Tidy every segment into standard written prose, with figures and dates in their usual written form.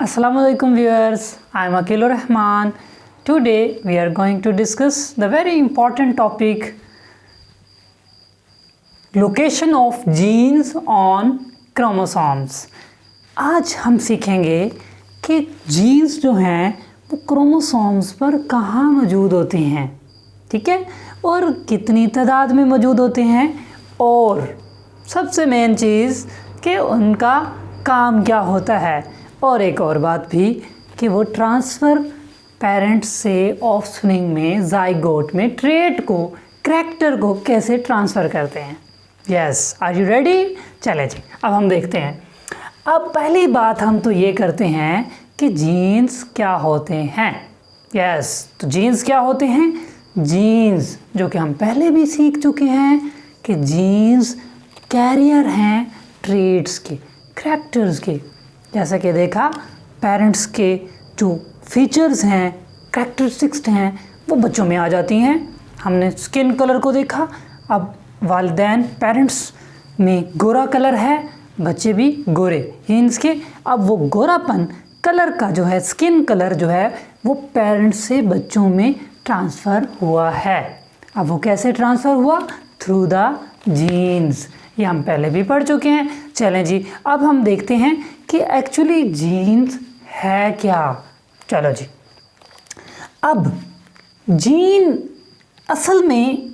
Assalamualaikum viewers, I am Akilur Rahman. Today we are going to discuss the very important topic location of genes on chromosomes. आज हम सीखेंगे कि jeans जो हैं वो chromosomes पर कहाँ मौजूद होते हैं, ठीक है, और कितनी तादाद में मौजूद होते हैं, और सबसे मेन चीज़ कि उनका काम क्या होता है, और एक और बात भी कि वो ट्रांसफ़र पेरेंट्स से ऑफस्प्रिंग में ज़ाइगोट में ट्रेट को करैक्टर को कैसे ट्रांसफ़र करते हैं। Yes, are you ready? चले जी, अब हम देखते हैं। अब पहली बात हम तो ये करते हैं कि जीन्स क्या होते हैं। यस, तो जीन्स क्या होते हैं? जीन्स जो कि हम पहले भी सीख चुके हैं कि जीन्स कैरियर हैं ट्रेट्स के, करैक्टर्स के। जैसा कि देखा, पेरेंट्स के जो फीचर्स हैं, करैक्टरिस्टिक्स हैं, वो बच्चों में आ जाती हैं। हमने स्किन कलर को देखा। अब वालिदैन पेरेंट्स में गोरा कलर है, बच्चे भी गोरे जीन्स के। अब वो गोरापन कलर का जो है, स्किन कलर जो है, वो पेरेंट्स से बच्चों में ट्रांसफ़र हुआ है। अब वो कैसे ट्रांसफ़र हुआ? Through the genes. ये हम पहले भी पढ़ चुके हैं। चलें जी, अब हम देखते हैं कि एक्चुअली जीन्स है क्या। चलो जी, अब जीन असल में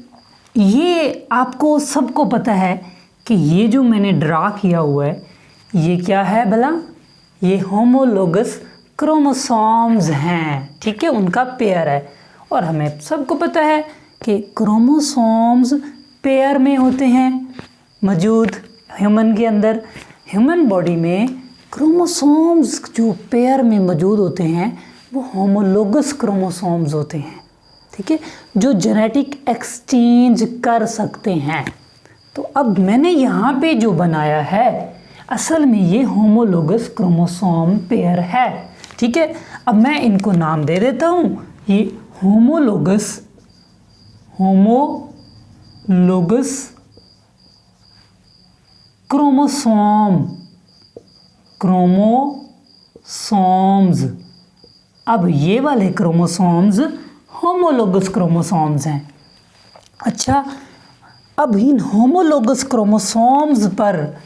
ये आपको सबको पता है कि ये जो मैंने ड्रा किया हुआ है ये क्या है भला? ये होमोलोगस क्रोमोसोम्स हैं, ठीक है, उनका पेयर है। और हमें सबको पता है कि क्रोमोसोम्स पेयर में होते हैं मौजूद ह्यूमन के अंदर। ह्यूमन बॉडी में क्रोमोसोम्स जो पेयर में मौजूद होते हैं वो होमोलोगस क्रोमोसोम्स होते हैं, ठीक है, जो जेनेटिक एक्सचेंज कर सकते हैं। तो अब मैंने यहाँ पे जो बनाया है असल में ये होमोलोगस क्रोमोसोम पेयर है, ठीक है। अब मैं इनको नाम दे देता हूँ। ये होमोलोगस क्रोमोसोम्स। अब ये वाले क्रोमोसोम्स होमोलोगस क्रोमोसोम्स हैं। अच्छा, अब इन होमोलोगस क्रोमोसोम्स पर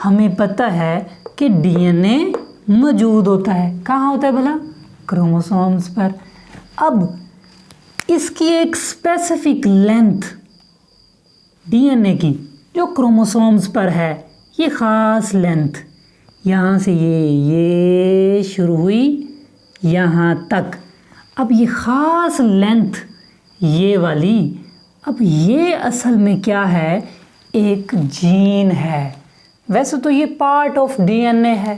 हमें पता है कि डीएनए मौजूद होता है। कहाँ होता है भला? क्रोमोसोम्स पर। अब इसकी एक स्पेसिफिक लेंथ डीएनए की जो क्रोमोसोम्स पर है, ये ख़ास लेंथ यहाँ से ये शुरू हुई यहाँ तक। अब ये ख़ास लेंथ ये वाली, अब ये असल में क्या है? एक जीन है। वैसे तो ये पार्ट ऑफ डीएनए है,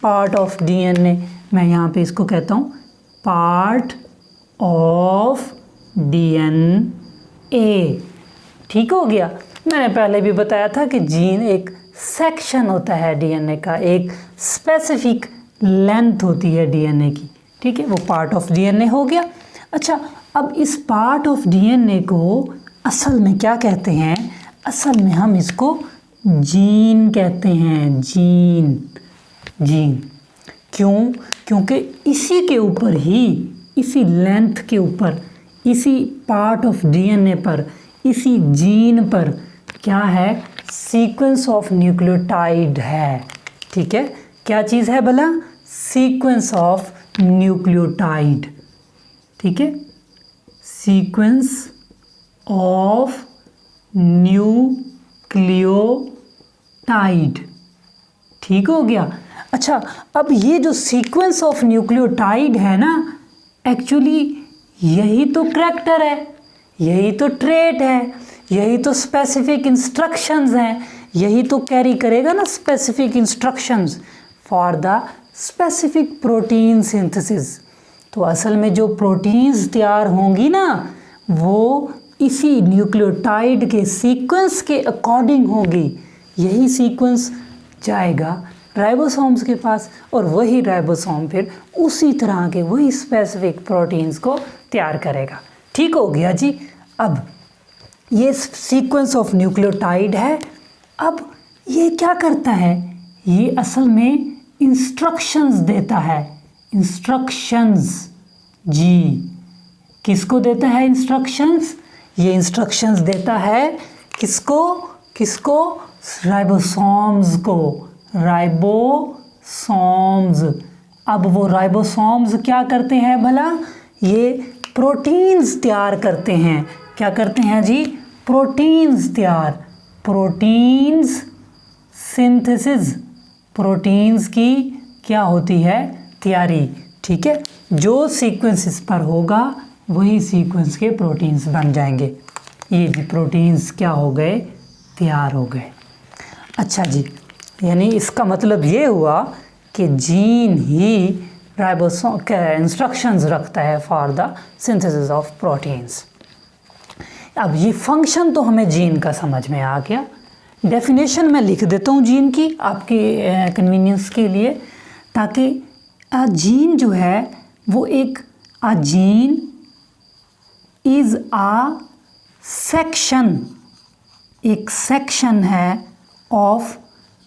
पार्ट ऑफ डीएनए। मैं यहाँ पे इसको कहता हूँ पार्ट ऑफ डीएनए, ठीक हो गया। मैंने पहले भी बताया था कि जीन एक सेक्शन होता है डीएनए का, एक स्पेसिफिक लेंथ होती है डीएनए की, ठीक है, वो पार्ट ऑफ डीएनए हो गया। अच्छा, अब इस पार्ट ऑफ डीएनए को असल में क्या कहते हैं? असल में हम इसको जीन कहते हैं। जीन क्यों? क्योंकि इसी के ऊपर ही, इसी लेंथ के ऊपर, इसी पार्ट ऑफ डीएनए पर, इसी जीन पर क्या है? सीक्वेंस ऑफ न्यूक्लियोटाइड है, ठीक है। क्या चीज़ है भला? सीक्वेंस ऑफ न्यूक्लियोटाइड, ठीक है, सीक्वेंस ऑफ न्यूक्लियोटाइड, ठीक हो गया। अच्छा, अब ये जो सीक्वेंस ऑफ न्यूक्लियोटाइड है ना, एक्चुअली यही तो करैक्टर है, यही तो ट्रेट है, यही तो स्पेसिफिक इंस्ट्रक्शंस हैं, यही तो कैरी करेगा ना specific instructions for the specific protein synthesis. तो असल में जो प्रोटीन्स तैयार होंगी ना, वो इसी न्यूक्लियोटाइड के सीक्वेंस के अकॉर्डिंग होगी। यही सीक्वेंस जाएगा राइबोसोम्स के पास, और वही राइबोसोम फिर उसी तरह के वही स्पेसिफिक प्रोटीन्स को तैयार करेगा, ठीक हो गया जी। अब ये सीक्वेंस ऑफ न्यूक्लियोटाइड है। अब ये क्या करता है? ये असल में इंस्ट्रक्शंस देता है इंस्ट्रक्शंस। जी किसको देता है इंस्ट्रक्शंस? ये इंस्ट्रक्शंस देता है किसको? किसको? राइबोसोम्स को। राइबोसोम्स। अब वो राइबोसोम्स क्या करते हैं भला? ये प्रोटीन्स तैयार करते हैं। क्या करते हैं जी? प्रोटीन्स तैयार। Proteins synthesis. प्रोटीन्स की क्या होती है? तैयारी। ठीक है, जो सीक्वेंस इस पर होगा वही सीक्वेंस के प्रोटीन्स बन जाएंगे। ये जी प्रोटीन्स क्या हो गए? तैयार हो गए। अच्छा जी, यानी इसका मतलब ये हुआ कि जीन ही राइबोसोम के इंस्ट्रक्शंस रखता है for the synthesis of proteins. अब ये फंक्शन तो हमें जीन का समझ में आ गया। डेफिनेशन मैं लिख देता हूँ जीन की आपकी कन्वीनियंस के लिए, ताकि जीन जो है वो एक जीन इज़ आ सेक्शन, एक सेक्शन है of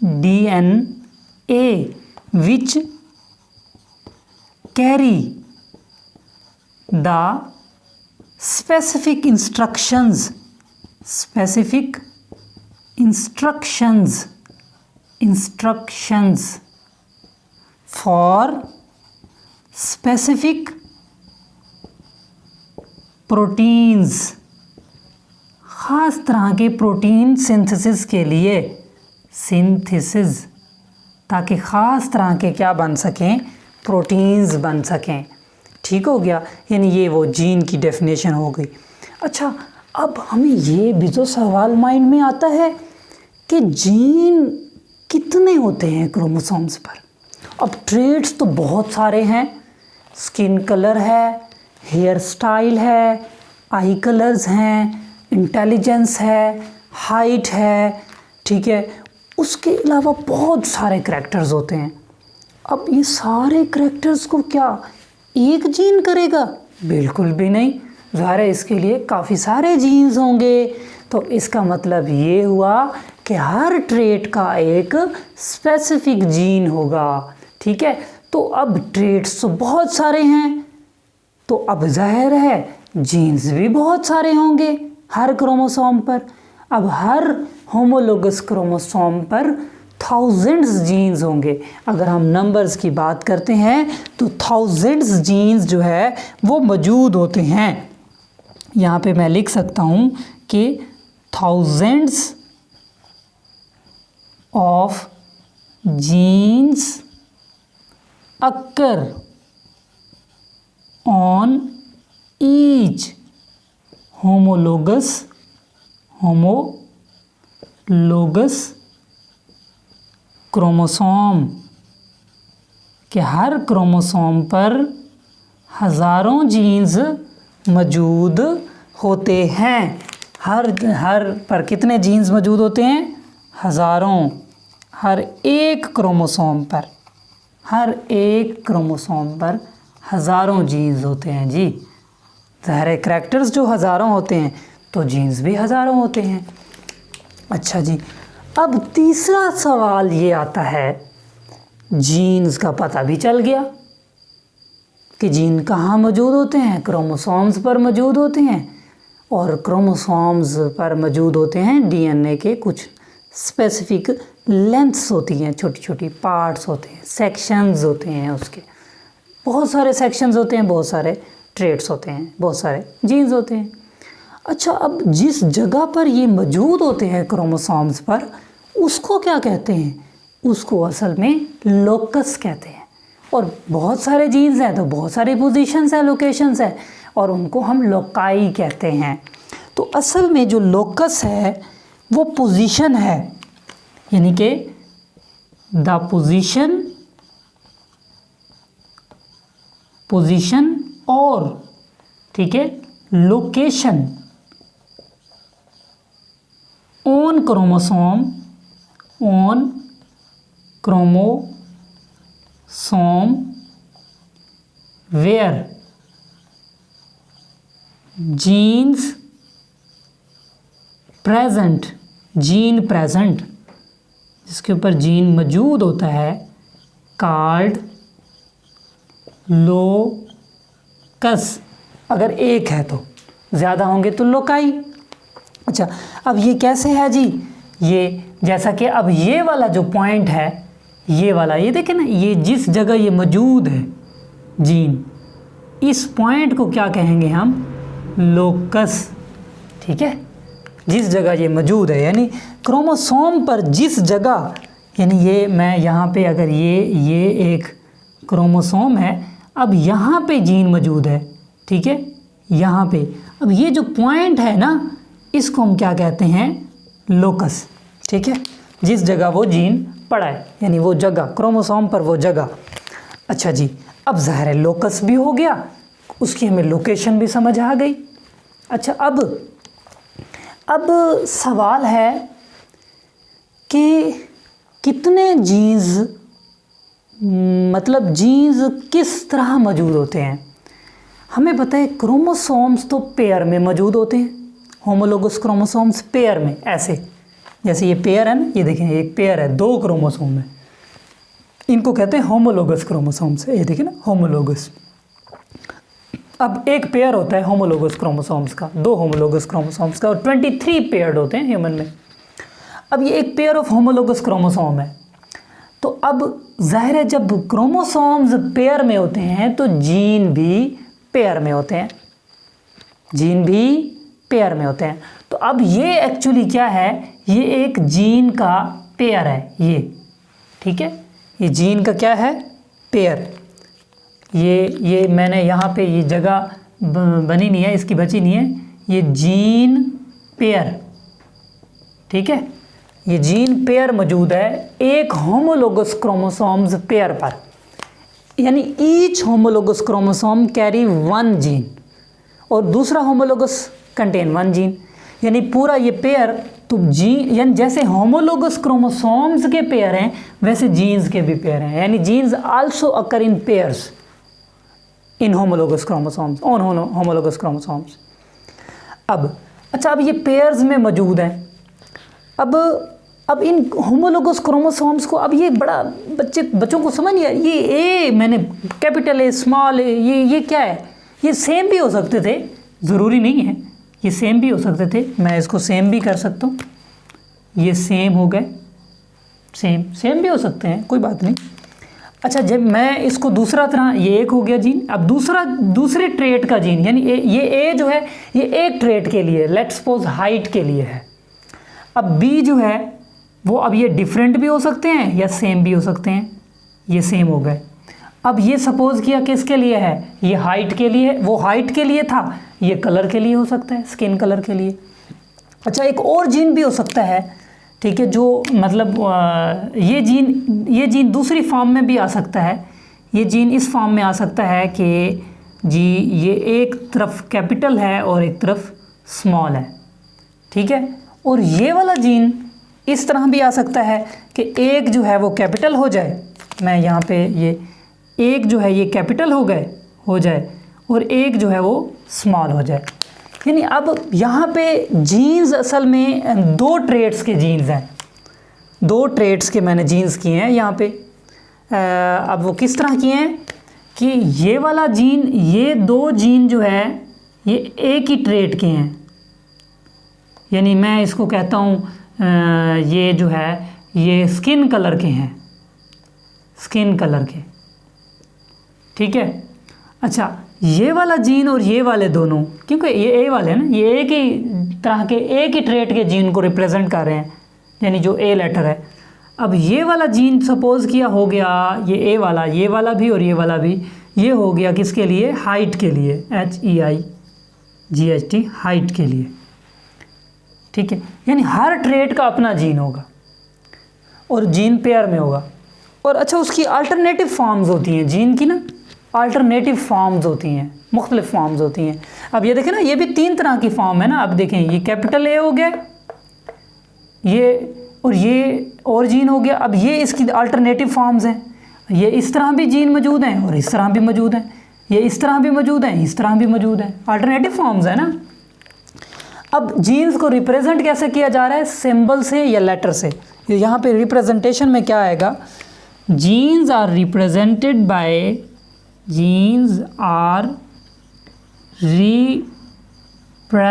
DNA which carry the specific instructions for specific proteins, ख़ास तरह के प्रोटीन सिंथेसिस के लिए। सिंथेसिस, ताकि ख़ास तरह के क्या बन सकें? प्रोटीन्स बन सकें। ठीक हो गया, यानी ये वो जीन की डेफिनेशन हो गई। अच्छा, अब हमें ये भी तो सवाल माइंड में आता है कि जीन कितने होते हैं क्रोमोसोम्स पर? अब ट्रेट्स तो बहुत सारे हैं। स्किन कलर है, हेयर स्टाइल है, आई कलर्स हैं, इंटेलिजेंस है, हाइट है। ठीक है, उसके अलावा बहुत सारे करैक्टर्स होते हैं। अब ये सारे करैक्टर्स को क्या एक जीन करेगा? बिल्कुल भी नहीं। ज़ाहिर है इसके लिए काफ़ी सारे जीन्स होंगे। तो इसका मतलब ये हुआ कि हर ट्रेट का एक स्पेसिफिक जीन होगा। ठीक है, तो अब ट्रेट्स तो बहुत सारे हैं, तो अब जाहिर है जीन्स भी बहुत सारे होंगे हर क्रोमोसोम पर। अब हर होमोलोगस क्रोमोसोम पर थाउजेंड्स जीन्स होंगे। अगर हम नंबर्स की बात करते हैं तो थाउजेंड्स जीन्स जो है वो मौजूद होते हैं। यहाँ पे मैं लिख सकता हूँ कि thousands of genes occur on each homologous chromosome, के हर क्रोमोसोम पर हज़ारों जीन्स मौजूद होते हैं। हर पर कितने जीन्स मौजूद होते हैं? हज़ारों। हर एक क्रोमोसोम पर, हर एक क्रोमोसोम पर हज़ारों जीन्स होते हैं जी। ज़ाहिर करैक्टर्स जो हज़ारों होते हैं तो जीन्स भी हज़ारों होते हैं। अच्छा जी, अब तीसरा सवाल ये आता है, जीन्स का पता भी चल गया कि जीन कहाँ मौजूद होते हैं? क्रोमोसोम्स पर मौजूद होते हैं, और क्रोमोसोम्स पर मौजूद होते हैं DNA के कुछ स्पेसिफिक लेंथ्स होती हैं, छोटी छोटी पार्ट्स होते हैं, सेक्शंस होते हैं, उसके बहुत सारे सेक्शंस होते हैं, बहुत सारे ट्रेट्स होते हैं, बहुत सारे जीन्स होते हैं। अच्छा, अब जिस जगह पर ये मौजूद होते हैं क्रोमोसोम्स पर, उसको क्या कहते हैं? उसको असल में लोकस कहते हैं। और बहुत सारे जीन्स हैं तो बहुत सारी पोजीशंस हैं, लोकेशंस हैं, और उनको हम लोकाई कहते हैं। तो असल में जो लोकस है वो पोजीशन है, यानी कि द पोजीशन और ठीक है location on chromosome where genes present, gene present जिसके ऊपर जीन मौजूद होता है, कॉल्ड लोकस, अगर एक है तो, ज़्यादा होंगे तो लोकाई। अच्छा, अब ये कैसे है जी, ये जैसा कि अब ये वाला जो पॉइंट है, ये वाला, ये देखें ना, ये जिस जगह ये मौजूद है जीन, इस पॉइंट को क्या कहेंगे हम, लोकस। ठीक है, जिस जगह ये मौजूद है, यानी क्रोमोसोम पर जिस जगह, यानी ये मैं यहाँ पे अगर ये एक क्रोमोसोम है, अब यहाँ पे जीन मौजूद है, ठीक है, यहाँ पे, अब ये जो पॉइंट है ना, इसको हम क्या कहते हैं, लोकस। ठीक है, जिस जगह वो जीन पड़ा है, यानी वो जगह क्रोमोसोम पर वो जगह। अच्छा जी, अब ज़ाहिर है लोकस भी हो गया, उसकी हमें लोकेशन भी समझ आ गई। अच्छा, अब सवाल है कि कितने जीन्स, मतलब जीन्स किस तरह मौजूद होते हैं। हमें पता है क्रोमोसोम्स तो पेयर में मौजूद होते हैं, होमोलोगस क्रोमोसोम्स पेयर में, ऐसे जैसे ये पेयर है ना, ये देखें एक पेयर है, 2 क्रोमोसोम है, इनको कहते हैं होमोलोगस क्रोमोसोम्स। ये देखिए ना, होमोलोगस। अब एक पेयर होता है होमोलोगस क्रोमोसोम्स का, 2 होमोलोगस क्रोमोसोम्स का, और 23 पेयर्ड होते हैं ह्यूमन में। अब ये एक पेयर ऑफ होमोलोगस क्रोमोसोम है, तो अब जाहिर है जब क्रोमोसोम्स पेयर में होते हैं तो जीन भी पेयर में होते हैं, जीन भी पेयर में होते हैं। तो अब ये एक्चुअली क्या है, ये एक जीन का पेयर है ये, ठीक है, ये जीन का क्या है, पेयर। ये मैंने यहाँ पे ये जगह बनी नहीं है, इसकी बची नहीं है, ये जीन पेयर, ठीक है, ये जीन पेयर मौजूद है एक होमोलोगस क्रोमोसोम्स पेयर पर, यानी each homologous chromosome carry 1 gene और दूसरा होमोलोगस कंटेन 1 जीन, यानी पूरा ये पेयर, तो जीन, यानी जैसे होमोलोगस क्रोमोसोम्स के पेयर हैं वैसे जीन्स के भी पेयर हैं, यानी genes also occur in pairs in homologous chromosomes, on homologous chromosomes. अब अच्छा, अब ये पेयर्स में मौजूद हैं। अब इन होमोलोगस क्रोमोसोम्स को, अब ये बड़ा बच्चों को समझ नहीं आया, ये ए मैंने कैपिटल ए, स्मॉल ए, ये क्या है, ये सेम भी हो सकते थे, ज़रूरी नहीं है, ये सेम भी हो सकते थे, मैं इसको सेम भी कर सकता हूँ, ये सेम हो गए, सेम भी हो सकते हैं, कोई बात नहीं। अच्छा, जब मैं इसको दूसरा तरह, ये एक हो गया जीन, अब दूसरे ट्रेट का जीन, यानी ये ए जो है ये एक ट्रेट के लिए, लेट्स सपोज हाइट के लिए है। अब बी जो है वो, अब ये डिफरेंट भी हो सकते हैं या सेम भी हो सकते हैं, ये सेम हो गए। अब ये सपोज किया किसके लिए है, ये हाइट के लिए, वो हाइट के लिए था, ये कलर के लिए हो सकता है, स्किन कलर के लिए। अच्छा, एक और जीन भी हो सकता है, ठीक है, जो मतलब ये जीन दूसरी फॉर्म में भी आ सकता है, ये जीन इस फॉर्म में आ सकता है कि जी ये एक तरफ कैपिटल है और एक तरफ स्मॉल है, ठीक है, और ये वाला जीन इस तरह भी आ सकता है कि एक जो है वो कैपिटल हो जाए, मैं यहाँ पे ये एक जो है ये कैपिटल हो जाए और एक जो है वो स्मॉल हो जाए। यानी अब यहाँ पे जीन्स असल में 2 ट्रेट्स के जीन्स हैं, 2 ट्रेट्स के मैंने जीन्स किए हैं यहाँ पे। अब वो किस तरह किए हैं कि ये वाला जीन, ये 2 जीन जो है ये एक ही ट्रेट के हैं, यानी मैं इसको कहता हूँ ये जो है ये स्किन कलर के हैं, स्किन कलर के, ठीक है। अच्छा, ये वाला जीन और ये वाले दोनों, क्योंकि ये ए वाले हैं ना, ये एक ही तरह के, एक ही ट्रेट के जीन को रिप्रेजेंट कर रहे हैं, यानी जो ए लेटर है। अब ये वाला जीन सपोज किया हो गया, ये ए वाला, ये वाला भी और ये वाला भी, ये हो गया किसके लिए, हाइट के लिए, HEIGHT, हाइट के लिए, ठीक है। यानी हर ट्रेट का अपना जीन होगा और जीन पेयर में होगा। और अच्छा, उसकी अल्टरनेटिव फॉर्म्स होती हैं जीन की ना, अल्टरनेटिव फॉर्म्स होती हैं, मुख्तलिफ फॉर्म्स होती हैं। अब ये देखें ना, ये भी 3 तरह की फॉर्म है ना। अब देखें, ये कैपिटल ए हो गया, ये और जीन हो गया। अब ये इसकी अल्टरनेटिव फॉर्म्स हैं, ये इस तरह भी जीन मौजूद हैं और इस तरह भी मौजूद हैं, ये इस तरह भी मौजूद हैं, इस तरह भी मौजूद हैं, अल्टरनेटिव फॉर्म्स है ना। अब जीन्स को रिप्रेजेंट कैसे किया जा रहा है, सिंबल से या लेटर से। यहाँ पे रिप्रेजेंटेशन में क्या आएगा, genes are represented by genes are represented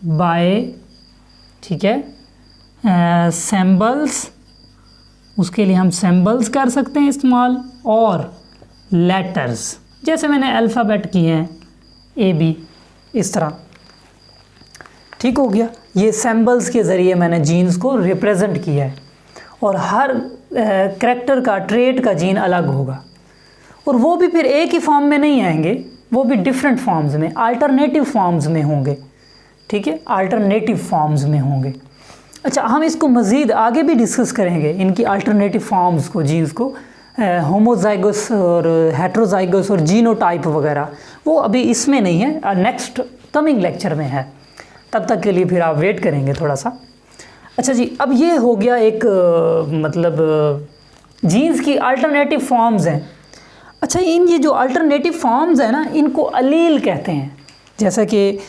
by, ठीक है, सिंबल्स, उसके लिए हम सिंबल्स कर सकते हैं इस्तेमाल, और लेटर्स, जैसे मैंने अल्फ़ाबेट किए हैं ए बी, इस तरह। ठीक हो गया, ये सिंबल्स के ज़रिए मैंने जीन्स को रिप्रेजेंट किया है। और हर करैक्टर का, ट्रेट का जीन अलग होगा, और वो भी फिर एक ही फॉर्म में नहीं आएंगे, वो भी डिफरेंट फॉर्म्स में, अल्टरनेटिव फॉर्म्स में होंगे। ठीक है, अल्टरनेटिव फॉर्म्स में होंगे। अच्छा, हम इसको मज़ीद आगे भी डिस्कस करेंगे, इनकी अल्टरनेटिव फॉर्म्स को, जीन्स को, होमोजाइगस और हेट्रोजाइगस और जीनोटाइप वगैरह, वो अभी इसमें नहीं है, नेक्स्ट कमिंग लेक्चर में है। तब तक के लिए फिर आप वेट करेंगे थोड़ा सा। अच्छा जी, अब ये हो गया एक मतलब जीन्स की अल्टरनेटिव फॉर्म्स हैं। अच्छा, इन ये जो अल्टरनेटिव फॉर्म्स हैं ना, इनको अलील कहते हैं। जैसा कि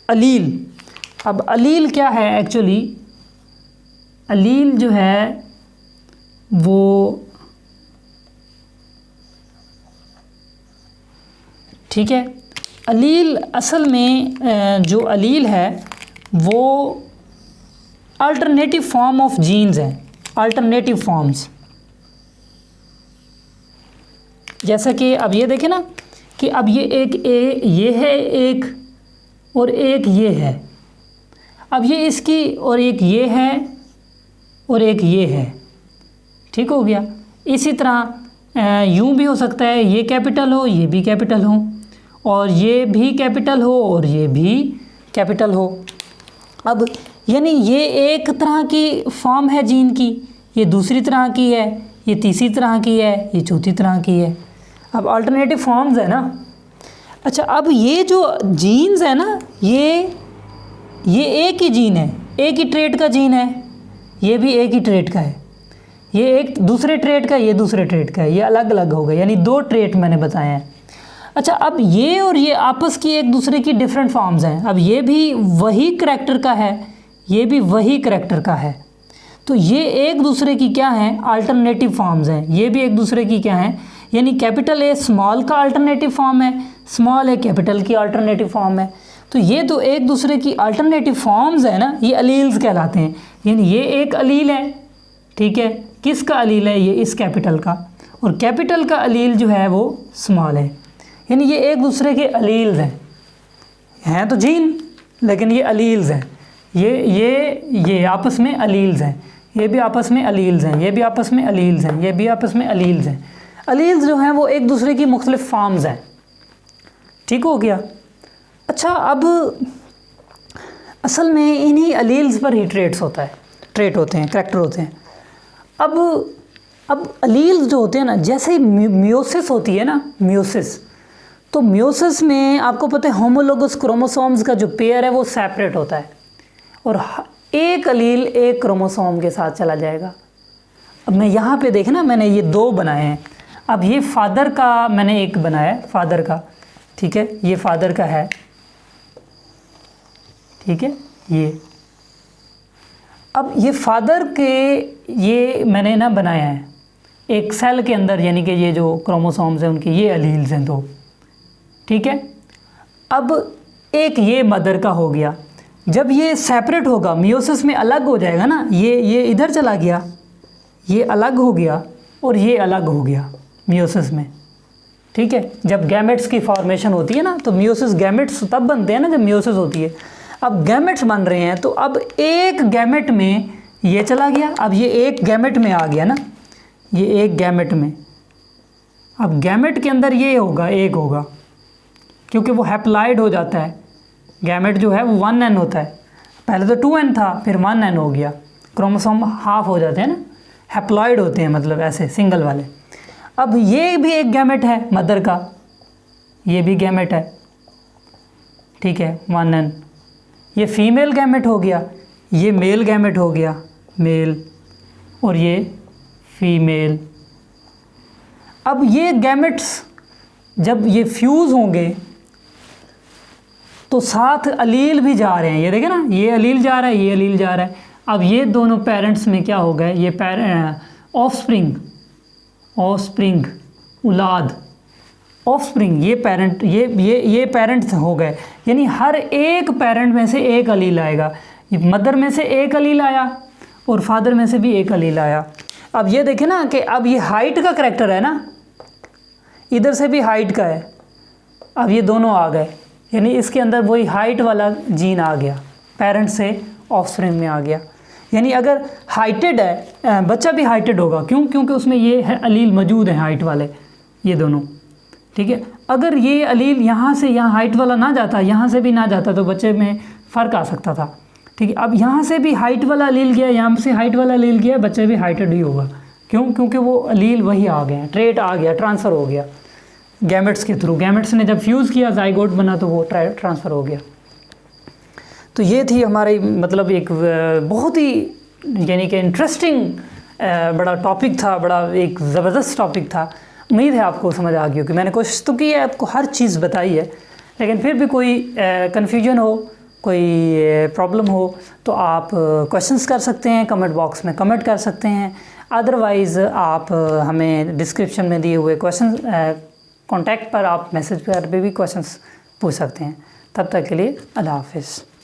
अलील, अब अलील क्या है एक्चुअली, अलील जो है वो, ठीक है, अलील असल में जो अलील है वो अल्टरनेटिव फॉर्म ऑफ जीन्स हैं, अल्टरनेटिव फॉर्म्स। जैसा कि अब ये देखें ना कि अब ये एक ये है एक, और एक ये है, अब ये इसकी, और एक ये है, और एक ये है। ठीक हो गया। इसी तरह यूँ भी हो सकता है, ये कैपिटल हो, ये भी कैपिटल हो, और ये भी कैपिटल हो, और ये भी कैपिटल हो। अब यानी ये एक तरह की फॉर्म है जीन की, ये दूसरी तरह की है, ये तीसरी तरह की है, ये चौथी तरह की है। अब अल्टरनेटिव फॉर्म्स है ना। अच्छा, अब ये जो जीन्स है ना, ये एक ही जीन है, एक ही ट्रेट का जीन है, ये भी एक ही ट्रेट का है, ये एक दूसरे ट्रेट का, ये दूसरे ट्रेट का है, ये अलग अलग हो गए, यानी दो ट्रेट मैंने बताए हैं। अच्छा, अब ये और ये आपस की एक दूसरे की डिफरेंट फॉर्म्स हैं। अब ये भी वही करैक्टर का है, ये भी वही करैक्टर का है, तो ये एक दूसरे की क्या हैं, अल्टरनेटिव फॉर्म्स हैं। ये भी एक दूसरे की क्या हैं, यानी कैपिटल ए स्मॉल का अल्टरनेटिव फॉर्म है, स्मॉल ए कैपिटल की अल्टरनेटिव फॉर्म है। तो ये तो एक दूसरे की अल्टरनेटिव फॉर्म्स है ना, ये अलील्स कहलाते हैं। यानी ये एक अलील है, ठीक है, किसका अलील है, ये इस कैपिटल का, और कैपिटल का अलील जो है वो स्मॉल है। यानी ये एक दूसरे के अलील्स हैं तो जीन, लेकिन ये अलील्स हैं, ये आपस में अलील्स हैं, ये भी आपस में अलील्स हैं, ये भी आपस में अलील्स हैं, ये भी आपस में अलील्स हैं। अलील्स जो हैं वो एक दूसरे की मुख्तलिफ फॉर्म्स हैं। ठीक हो गया। अच्छा, अब असल में इन्हीं अलील्स पर ही ट्रेट होते हैं, करैक्टर होते हैं। अब अलील्स जो होते हैं ना, जैसे मियोसिस होती है ना, मियोसिस, तो मियोसिस में आपको पता है होमोलोगस क्रोमोसोम्स का जो पेयर है वो सेपरेट होता है, और एक अलील एक क्रोमोसोम के साथ चला जाएगा। अब मैं यहाँ पे देखें ना, मैंने ये दो बनाए हैं। अब ये फादर का मैंने एक बनाया है, फादर का, ठीक है, ये फादर का है, ठीक है, ये। अब ये फादर के ये मैंने ना बनाया है एक सेल के अंदर, यानी कि ये जो क्रोमोसोम्स हैं उनके ये अलील्स हैं दो, ठीक है। अब एक ये मदर का हो गया, जब ये सेपरेट होगा, मियोसिस में अलग हो जाएगा ना, ये इधर चला गया, ये अलग हो गया, और ये अलग हो गया मियोसिस में, ठीक है। जब गैमेट्स की फॉर्मेशन होती है ना, तो मियोसिस, गैमेट्स तब बनते हैं ना जब मियोसिस होती है। अब गैमेट्स बन रहे हैं, तो अब एक गैमेट में ये चला गया, अब ये एक गैमेट में आ गया ना, ये एक गैमेट में, अब गैमेट के अंदर ये होगा, एक होगा, क्योंकि वो हैप्लॉइड हो जाता है। गैमेट जो है वो 1n होता है, पहले तो 2n था, फिर 1n हो गया, क्रोमोसोम हाफ हो जाते हैं ना, हैप्लॉइड होते हैं, मतलब ऐसे सिंगल वाले। अब ये भी एक गैमेट है मदर का, ये भी गैमेट है, ठीक है, 1n। ये फीमेल गैमेट हो गया, ये मेल गैमेट हो गया, मेल, और ये फीमेल। अब ये गैमेट्स जब ये फ्यूज़ होंगे तो साथ अलील भी जा रहे हैं, ये देखें ना, ये अलील जा रहा है, ये अलील जा रहा है। अब ये दोनों पेरेंट्स में क्या हो गए, ये ऑफस्प्रिंग ऑफस्प्रिंग, औलाद, ऑफस्प्रिंग ये पेरेंट, ये पेरेंट्स हो गए, यानी हर एक पेरेंट में से एक अलील आएगा। मदर में से एक अलील आया और फादर में से भी एक अलील आया। अब ये देखें ना कि अब ये हाइट का करैक्टर है ना, इधर से भी हाइट का है, अब ये दोनों आ गए, यानी इसके अंदर वही हाइट वाला जीन आ गया, पेरेंट से ऑफस्प्रिंग में आ गया। यानी अगर हाइटेड है बच्चा भी हाइटेड होगा, क्यों? क्योंकि उसमें ये है अलील मौजूद है हाइट वाले, ये दोनों, ठीक है। अगर ये अलील यहाँ से यहाँ हाइट वाला ना जाता, यहाँ से भी ना जाता, तो बच्चे में फ़र्क आ सकता था, ठीक है। अब यहाँ से भी हाइट वाला अलील गया, यहाँ से हाइट वाला अलील गया, बच्चे भी हाइटेड ही होगा, क्यों? क्योंकि वो अलील वही आ गए हैं, ट्रेट आ गया, ट्रांसफ़र हो गया गैमेट्स के थ्रू। गैमेट्स ने जब फ्यूज़ किया, ज़ाइगोट बना, तो वो ट्रांसफ़र हो गया। तो ये थी हमारी मतलब एक बहुत ही यानी कि इंटरेस्टिंग बड़ा टॉपिक था, बड़ा एक ज़बरदस्त टॉपिक था। उम्मीद है आपको समझ आ गई होगी। मैंने कोशिश तो की है, आपको हर चीज़ बताई है, लेकिन फिर भी कोई कन्फ्यूजन हो, कोई प्रॉब्लम हो, तो आप क्वेश्चंस कर सकते हैं, कमेंट बॉक्स में कमेंट कर सकते हैं। अदरवाइज़ आप हमें डिस्क्रिप्शन में दिए हुए क्वेश्चन कॉन्टैक्ट पर आप मैसेज पर भी क्वेश्चंस पूछ सकते हैं। तब तक के लिए अल्लाह हाफ़िज़।